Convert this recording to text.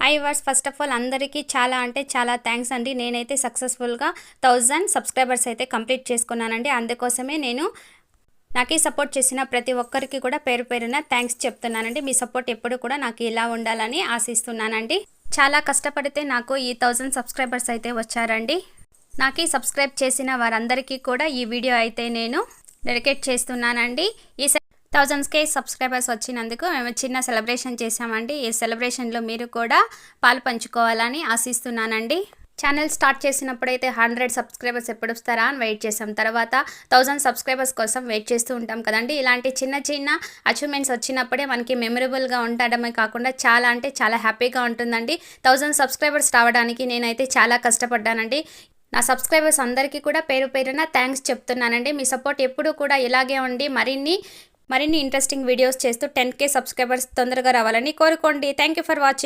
Hi viewers first of all అందరికీ చాలా అంటే చాలా థ్యాంక్స్ అండి. నేనైతే సక్సెస్ఫుల్గా 1000 సబ్స్క్రైబర్స్ అయితే కంప్లీట్ చేసుకున్నానండి. అందుకోసమే నేను నాకు సపోర్ట్ చేసిన ప్రతి ఒక్కరికి కూడా పేరు పేరున థ్యాంక్స్ చెప్తున్నానండి. మీ సపోర్ట్ ఎప్పుడు కూడా నాకు ఇలా ఉండాలని ఆశిస్తున్నానండి. చాలా కష్టపడితే నాకు ఈ 1000 సబ్స్క్రైబర్స్ అయితే వచ్చారండి. నాకు సబ్స్క్రైబ్ చేసిన వారందరికీ కూడా ఈ వీడియో అయితే నేను డెడికేట్ చేస్తున్నానండి. ఈ 1000K సబ్స్క్రైబర్స్ వచ్చినందుకు మేము చిన్న సెలబ్రేషన్ చేసామండి. ఈ సెలబ్రేషన్లో మీరు కూడా పాలు పంచుకోవాలని ఆశిస్తున్నానండి. ఛానల్ స్టార్ట్ చేసినప్పుడైతే 100 సబ్స్క్రైబర్స్ ఎప్పుడు వస్తారా అని వెయిట్ చేసాం. తర్వాత 1000 సబ్స్క్రైబర్స్ కోసం వెయిట్ చేస్తూ ఉంటాం కదండి. ఇలాంటి చిన్న చిన్న అచీవ్మెంట్స్ వచ్చినప్పుడే మనకి మెమరబుల్గా ఉండడమే కాకుండా చాలా అంటే చాలా హ్యాపీగా ఉంటుందండి. 1000 సబ్స్క్రైబర్స్ రావడానికి నేనైతే చాలా కష్టపడ్డానండి. నా సబ్స్క్రైబర్స్ అందరికీ కూడా పేరు పేరున థ్యాంక్స్ చెప్తున్నానండి. మీ సపోర్ట్ ఎప్పుడు కూడా ఇలాగే ఉండి మరిన్ని ఇంట్రెస్టింగ్ వీడియోస్ చేస్తూ 10K సబ్స్క్రైబర్స్ తొందరగా రావాలని కోరుకోండి. Thank you for watching.